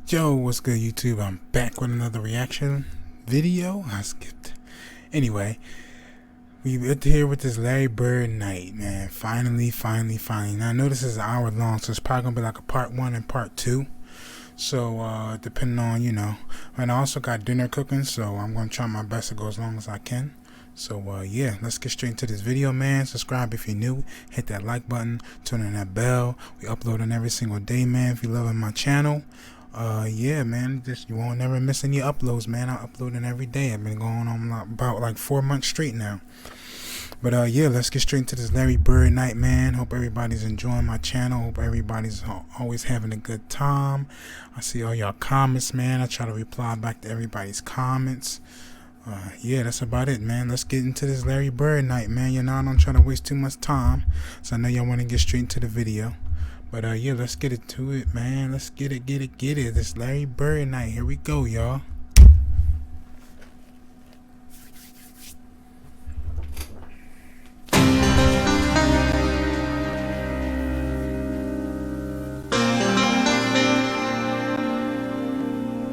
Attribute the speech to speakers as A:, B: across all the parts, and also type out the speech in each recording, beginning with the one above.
A: Yo, what's good, YouTube? I'm back with another reaction video. I skipped. Anyway, we're here with this Larry Bird night, man. Finally. Now, I know this is an hour long, so it's probably going to be like a part 1 and part 2. So, depending on, and I also got dinner cooking, so I'm going to try my best to go as long as I can. So, yeah, let's get straight into this video, man. Subscribe if you're new. Hit that like button. Turn on that bell. We uploading every single day, man, if you're loving my channel. Yeah, man, you won't never miss any uploads, man. I'm uploading every day. I've been going on about like 4 months straight now. But yeah, let's get straight into this Larry Bird night, man. Hope everybody's enjoying my channel. Hope everybody's always having a good time. I see all y'all comments, man. I try to reply back to everybody's comments. Yeah, that's about it, man. Let's get into this Larry Bird night, man. I don't try to waste too much time, so I know y'all want to get straight into the video. But yeah, let's get into it, man. Let's get it. This Larry Bird night. Here we go, y'all.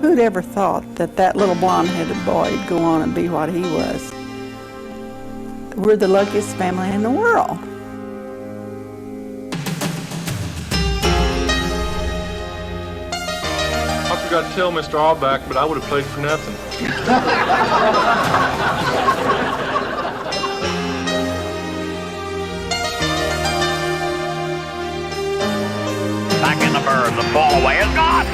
B: Who'd ever thought that little blonde-headed boy would go on and be what he was? We're the luckiest family in the world.
C: I forgot to tell Mr. Allback, but I would have played for nothing.
D: Back in the Bird, the ball away is gone.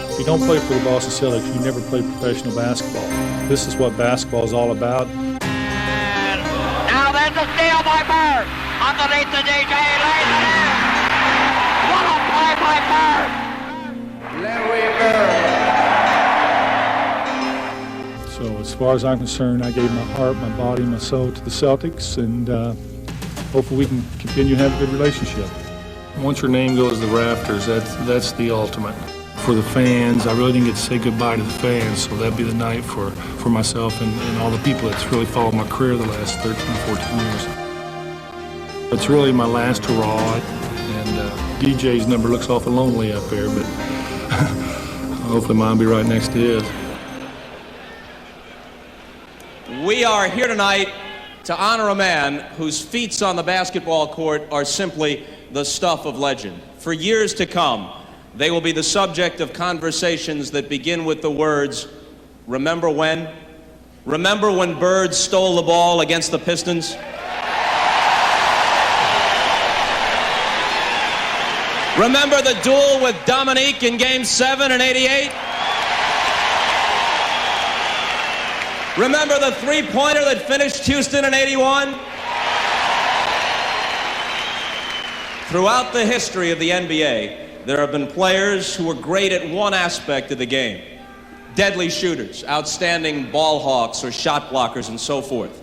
E: If you don't play for the Boston Celtics, you never play professional basketball. This is what basketball is all about.
D: And now there's a steal by Bird. Underneath the DJ, lays it in. What a play by Bird. Larry Bird.
E: So as far as I'm concerned, I gave my heart, my body, my soul to the Celtics, and hopefully we can continue to have a good relationship.
C: Once your name goes to the rafters, that's the ultimate. For the fans, I really didn't get to say goodbye to the fans, so that'd be the night for myself and all the people that's really followed my career the last 13, 14 years. It's really my last hurrah, and DJ's number looks awful lonely up there, but hopefully mine will be right next to his.
F: We are here tonight to honor a man whose feats on the basketball court are simply the stuff of legend. For years to come, they will be the subject of conversations that begin with the words, "Remember when?" Remember when Bird stole the ball against the Pistons? Remember the duel with Dominique in Game 7 in '88? Remember the three-pointer that finished Houston in '81? Throughout the history of the NBA, there have been players who were great at one aspect of the game. Deadly shooters, outstanding ball hawks or shot blockers and so forth.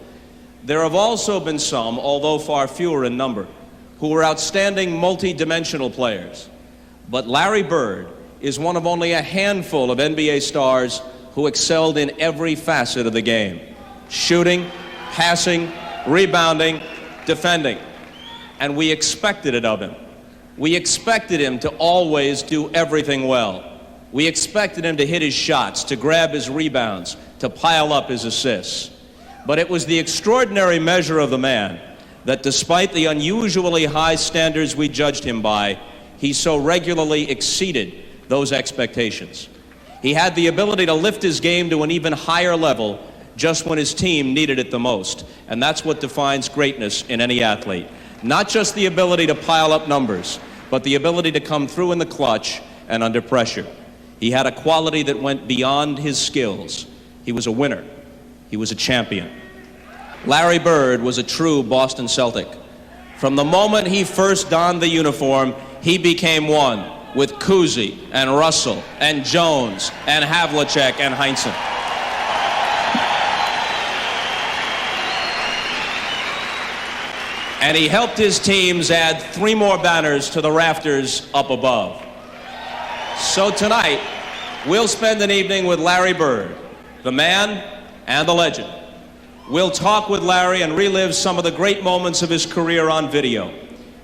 F: There have also been some, although far fewer in number, who were outstanding multi-dimensional players. But Larry Bird is one of only a handful of NBA stars who excelled in every facet of the game. Shooting, passing, rebounding, defending. And we expected it of him. We expected him to always do everything well. We expected him to hit his shots, to grab his rebounds, to pile up his assists. But it was the extraordinary measure of the man that despite the unusually high standards we judged him by, he so regularly exceeded those expectations. He had the ability to lift his game to an even higher level just when his team needed it the most. And that's what defines greatness in any athlete. Not just the ability to pile up numbers, but the ability to come through in the clutch and under pressure. He had a quality that went beyond his skills. He was a winner. He was a champion. Larry Bird was a true Boston Celtic. From the moment he first donned the uniform, he became one with Cousy and Russell and Jones and Havlicek and Heinsohn. And he helped his teams add 3 more banners to the rafters up above. So tonight, we'll spend an evening with Larry Bird, the man and the legend. We'll talk with Larry and relive some of the great moments of his career on video.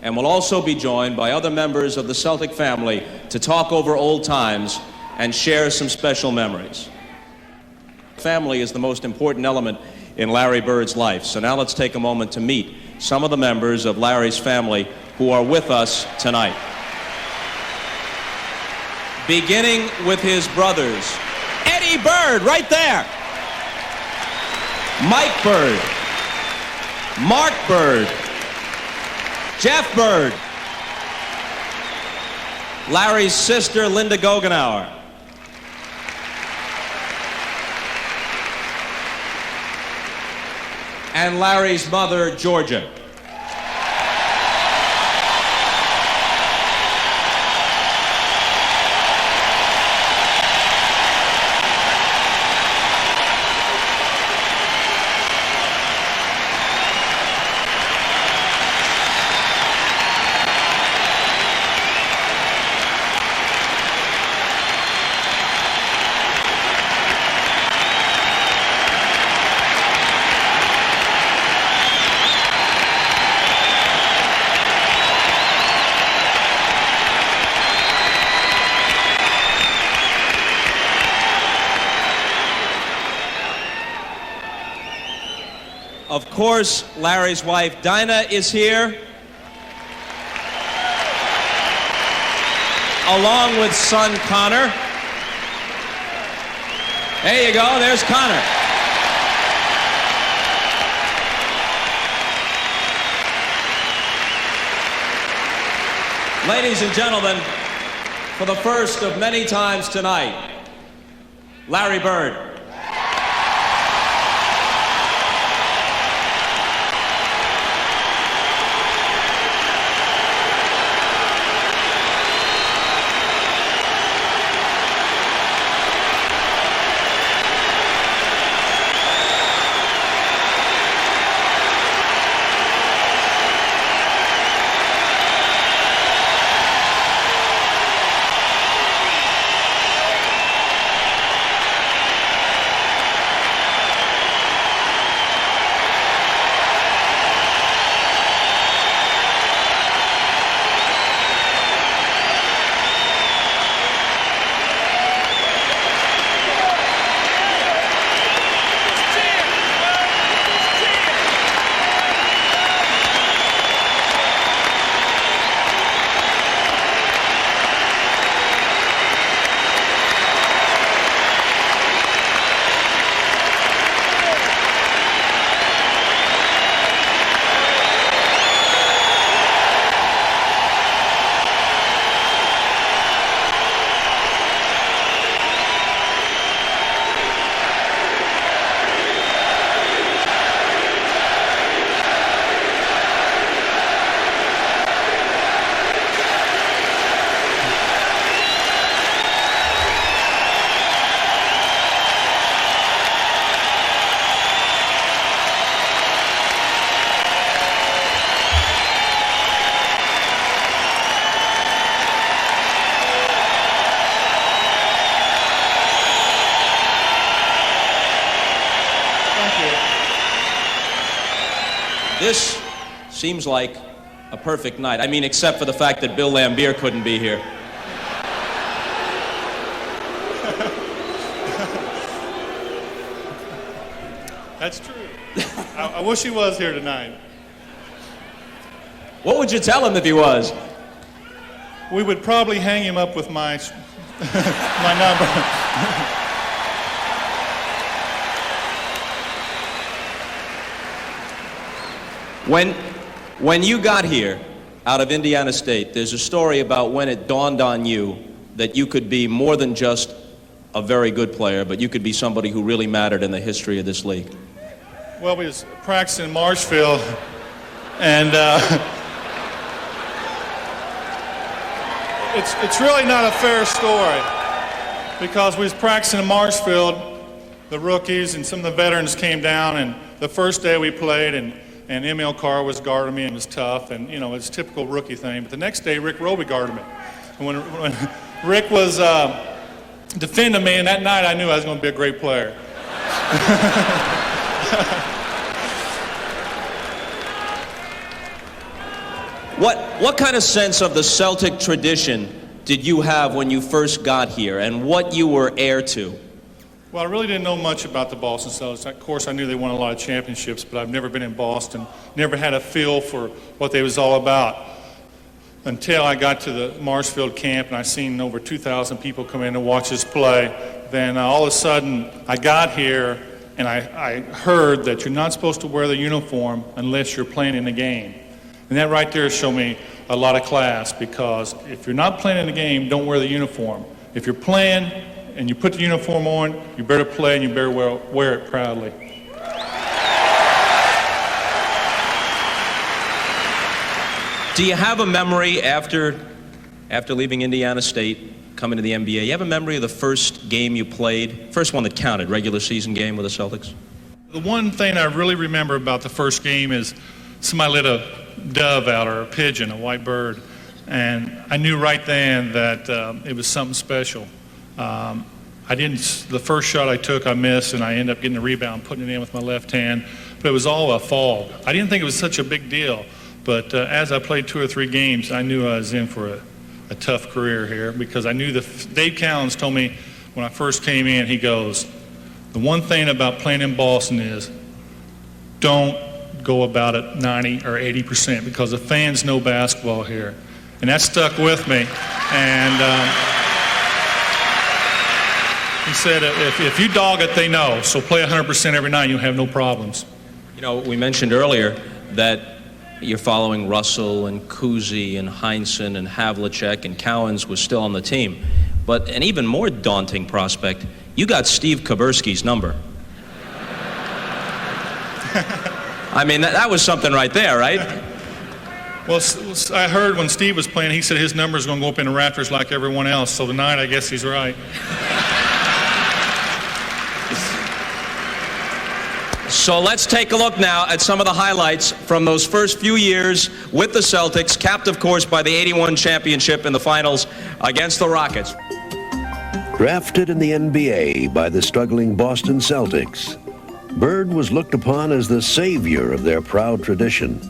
F: and will also be joined by other members of the Celtic family to talk over old times and share some special memories. Family is the most important element in Larry Bird's life, so now let's take a moment to meet some of the members of Larry's family who are with us tonight. Beginning with his brothers. Eddie Bird, right there. Mike Bird. Mark Bird. Jeff Bird. Larry's sister, Linda Goggenauer. And Larry's mother, Georgia. Of course, Larry's wife, Dinah, is here, along with son, Connor. There you go, there's Connor. Ladies and gentlemen, for the first of many times tonight, Larry Bird. This seems like a perfect night. I mean, except for the fact that Bill Lambier couldn't be here.
E: That's true. I wish he was here tonight.
F: What would you tell him if he was?
E: We would probably hang him up with my my number.
F: When you got here out of Indiana State, there's a story about when it dawned on you that you could be more than just a very good player, but you could be somebody who really mattered in the history of this league.
E: Well, we was practicing in Marshfield, and it's really not a fair story, because we was practicing in Marshfield, the rookies and some of the veterans came down, and the first day we played, and Emil Carr was guarding me and was tough, and you know, it's a typical rookie thing. But the next day, Rick Roby guarded me. And when Rick was defending me, and that night I knew I was going to be a great player.
F: What kind of sense of the Celtic tradition did you have when you first got here, and what you were heir to?
E: Well, I really didn't know much about the Boston Celtics. Of course, I knew they won a lot of championships, but I've never been in Boston, never had a feel for what they was all about until I got to the Marshfield camp and I seen over 2,000 people come in to watch us play. Then all of a sudden, I got here and I heard that you're not supposed to wear the uniform unless you're playing in the game. And that right there showed me a lot of class, because if you're not playing in the game, don't wear the uniform. If you're playing and you put the uniform on, you better play and you better wear it proudly.
F: Do you have a memory after leaving Indiana State, coming to the NBA? You have a memory of the first game you played, first one that counted, regular season game with the Celtics?
E: The one thing I really remember about the first game is somebody lit a dove out, or a pigeon, a white bird, and I knew right then that it was something special. The first shot I took, I missed, and I ended up getting the rebound, putting it in with my left hand, but it was all a fog. I didn't think it was such a big deal, but as I played 2 or 3 games, I knew I was in for a tough career here, because I knew Dave Cowens told me when I first came in, he goes, the one thing about playing in Boston is don't go about it 90 or 80%, because the fans know basketball here. And that stuck with me. And he said, if you dog it, they know. So play 100% every night, you'll have no problems.
F: You know, we mentioned earlier that you're following Russell and Cousy and Heinsohn and Havlicek, and Cowens was still on the team. But an even more daunting prospect, you got Steve Kaburski's number. I mean, that was something right there, right?
E: Well, I heard when Steve was playing, he said his number's going to go up in the rafters like everyone else. So tonight, I guess he's right.
F: So let's take a look now at some of the highlights from those first few years with the Celtics, capped, of course, by the '81 championship in the finals against the Rockets.
G: Drafted in the NBA by the struggling Boston Celtics, Bird was looked upon as the savior of their proud tradition.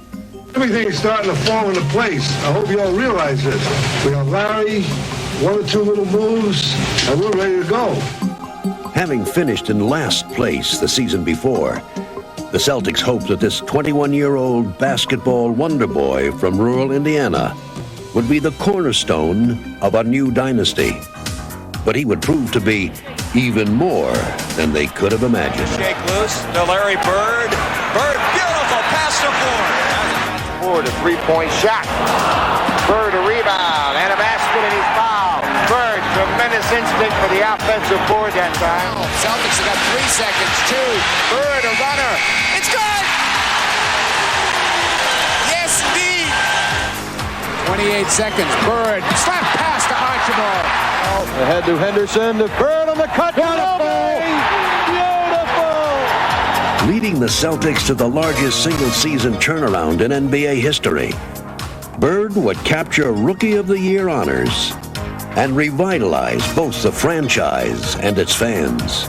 H: Everything's starting to fall into place. I hope you all realize this. We have Larry, 1 or 2 little moves, and we're ready to go.
G: Having finished in last place the season before, the Celtics hoped that this 21-year-old basketball wonder boy from rural Indiana would be the cornerstone of a new dynasty. But he would prove to be even more than they could have imagined.
I: Shake loose to Larry Bird. Bird, beautiful pass to Ford.
J: Ford, a three-point shot. Bird, a rebound, and a basket, and he's fouled. Bird, tremendous instinct for the offensive board that time.
I: Celtics have got 3 seconds. 2. Bird, a runner. It's good! Yes, indeed! 28 seconds. Bird, slap pass to Archibald.
J: Ahead to Henderson, to Bird on the cut. Beautiful!
G: Leading the Celtics to the largest single-season turnaround in NBA history, Bird would capture Rookie of the Year honors and revitalize both the franchise and its fans.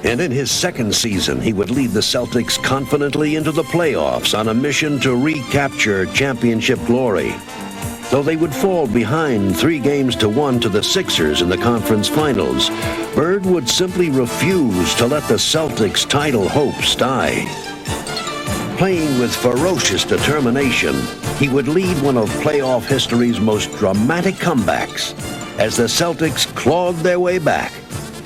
G: And in his second season, he would lead the Celtics confidently into the playoffs on a mission to recapture championship glory. Though they would fall behind 3-1 to the Sixers in the conference finals, Bird would simply refuse to let the Celtics' title hopes die. Playing with ferocious determination, he would lead one of playoff history's most dramatic comebacks as the Celtics clawed their way back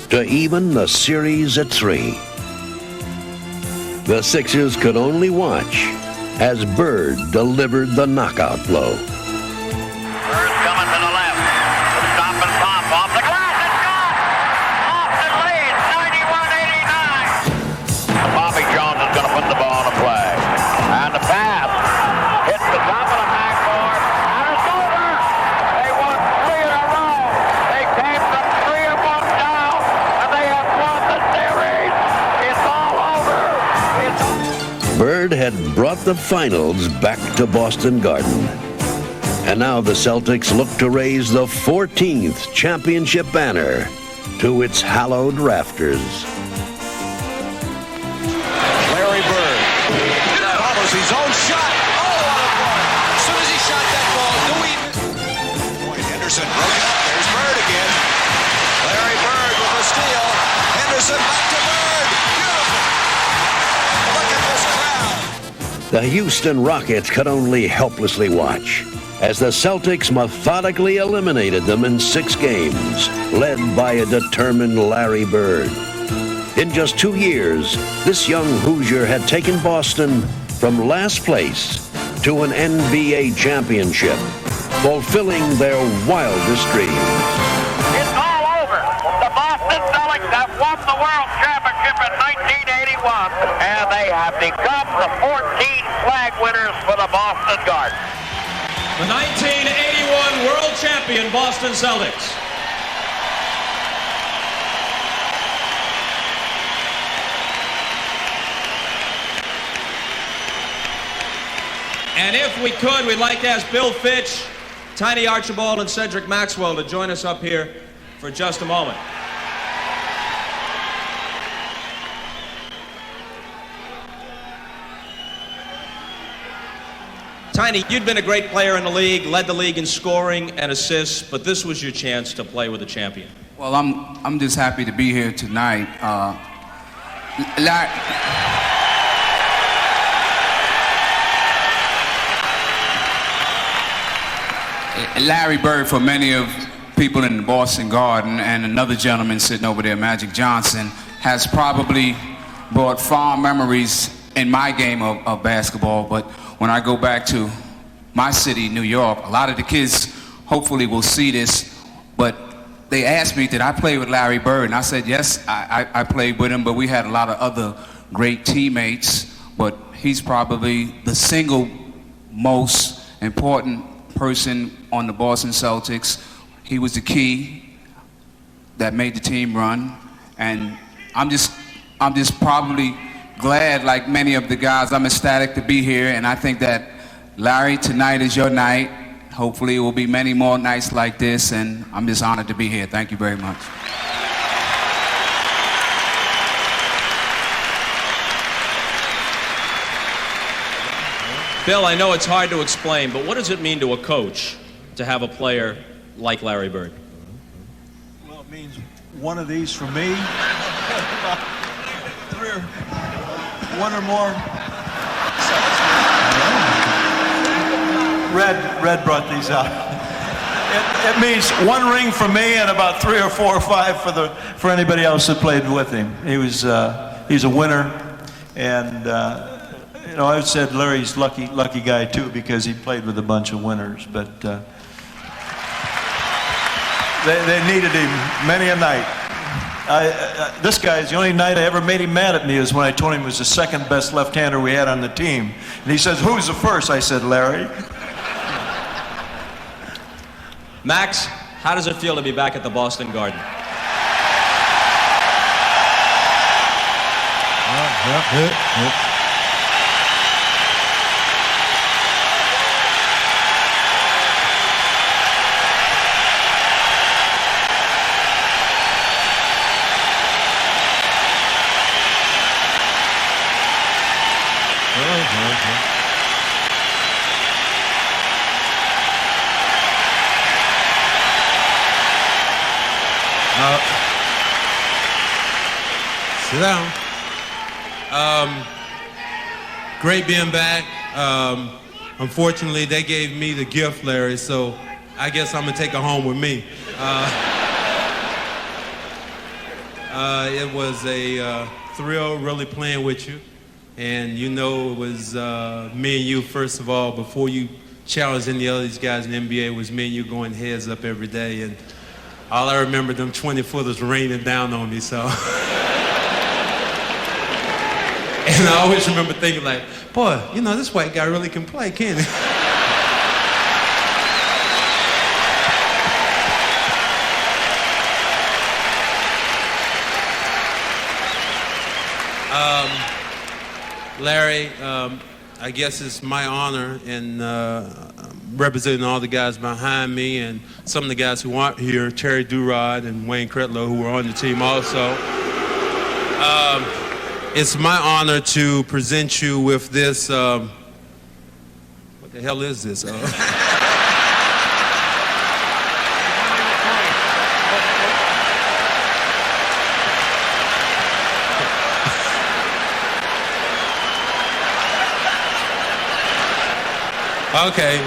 G: to even the series at 3. The Sixers could only watch as Bird delivered the knockout blow.
D: Bird's coming to the left. Stop and pop off the glass. It's gone. Off the lead. 91-89.
J: Bobby Jones is going to put the ball on the play. And the pass hits the top of the backboard. And it's over. They won 3 in a row. They came from 3 of 1 down. And they have won the series. It's all over.
G: Bird had brought the finals back to Boston Garden. And now the Celtics look to raise the 14th championship banner to its hallowed rafters.
I: Larry Bird.
G: The Houston Rockets could only helplessly watch as the Celtics methodically eliminated them in 6 games, led by a determined Larry Bird. In just 2 years, this young Hoosier had taken Boston from last place to an NBA championship, fulfilling their wildest dreams.
J: It's all over. The Boston Celtics have won the World Championship in 1981, and they have become the 14 flag winners for the Boston Garden.
F: The 1981 World Champion Boston Celtics. And if we could, we'd like to ask Bill Fitch, Tiny Archibald, and Cedric Maxwell to join us up here for just a moment. Tiny, you'd been a great player in the league, led the league in scoring and assists, but this was your chance to play with a champion.
K: Well, I'm just happy to be here tonight. Larry Bird, for many of people in the Boston Garden, and another gentleman sitting over there, Magic Johnson, has probably brought fond memories in my game of basketball. But when I go back to my city, New York, a lot of the kids hopefully will see this, but they asked me, did I play with Larry Bird? And I said, yes, I played with him, but we had a lot of other great teammates, but he's probably the single most important person on the Boston Celtics. He was the key that made the team run, and I'm just probably glad, like many of the guys, I'm ecstatic to be here, and I think that, Larry, tonight is your night. Hopefully it will be many more nights like this, and I'm just honored to be here. Thank you very much.
F: Bill, I know it's hard to explain, but what does it mean to a coach to have a player like Larry Bird?
L: Well, it means one of these for me, one or more. Red brought these out. It means one ring for me and about 3 or 4 or 5 for anybody else that played with him. He's a winner, and you know, I've said Larry's lucky guy too, because he played with a bunch of winners, but they needed him many a night. This guy's the only night I ever made him mad at me is when I told him he was the second best left-hander we had on the team. And he says, who's the first? I said, Larry.
F: Max, how does it feel to be back at the Boston Garden?
M: Sit down. Great being back. Unfortunately, they gave me the gift, Larry, so I guess I'm going to take it home with me. It was a thrill really playing with you. And you know it was me and you, first of all, before you challenged any of these guys in the NBA, it was me and you going heads up every day. And all I remember, them 20-footers raining down on me, so. And I always remember thinking like, boy, you know, this white guy really can play, can't he? Larry, I guess it's my honor in representing all the guys behind me and some of the guys who aren't here, Terry Durod and Wayne Cretlow, who were on the team also. It's my honor to present you with this, what the hell is this? Okay.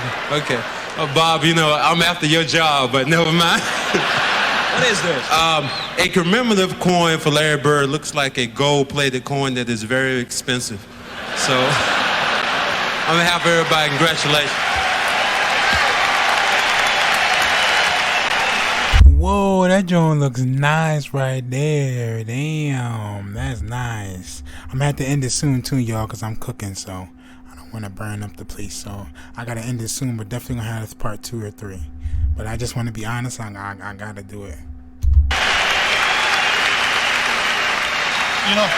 M: Bob, you know, I'm after your job, but never mind.
F: What is this?
M: A commemorative coin for Larry Bird looks like a gold-plated coin that is very expensive. So, on behalf of everybody, congratulations.
A: Whoa, that joint looks nice right there. Damn, that's nice. I'm gonna have to end it soon too, y'all, because I'm cooking, so I don't want to burn up the place. So I gotta end it soon, but definitely gonna have this part 2 or 3. But I just want to be honest, I gotta do it.
E: You know,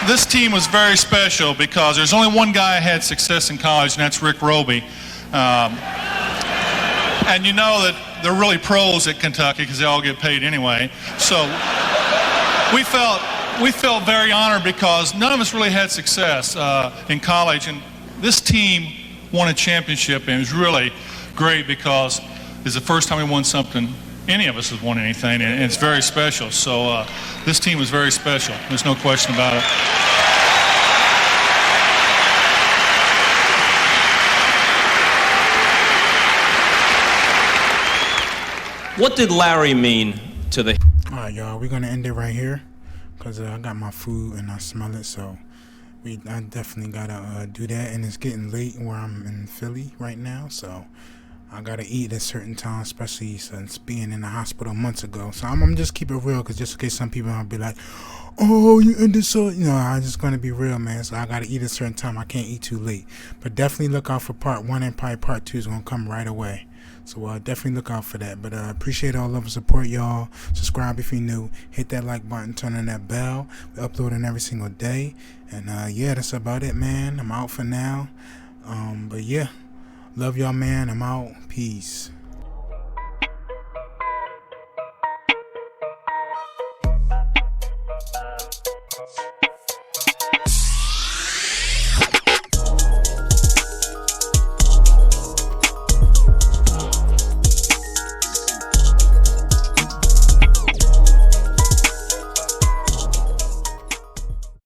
E: this team was very special because there's only one guy who had success in college, and that's Rick Roby. And you know that they're really pros at Kentucky because they all get paid anyway. So we felt very honored because none of us really had success in college, and this team won a championship, and it was really great because it's the first time we won something. Any of us has won anything, and it's very special. So this team was very special. There's no question about it.
F: What did Larry mean to the...
A: All right, y'all, we're gonna end it right here because I got my food and I smell it, so I definitely gotta do that. And it's getting late where I'm in Philly right now, so I gotta eat at a certain time, especially since being in the hospital months ago. So I'm just keep it real, because just in case some people will be like, oh, you ended so, you know, I'm just gonna be real, man. So I gotta eat at a certain time. I can't eat too late, but definitely look out for part 1, and probably part 2 is gonna come right away. So definitely look out for that. But appreciate all love and support, y'all. Subscribe if you're new. Hit that like button. Turn on that bell. We're uploading every single day. And yeah, that's about it, man. I'm out for now. But yeah, love y'all, man. I'm out. Peace.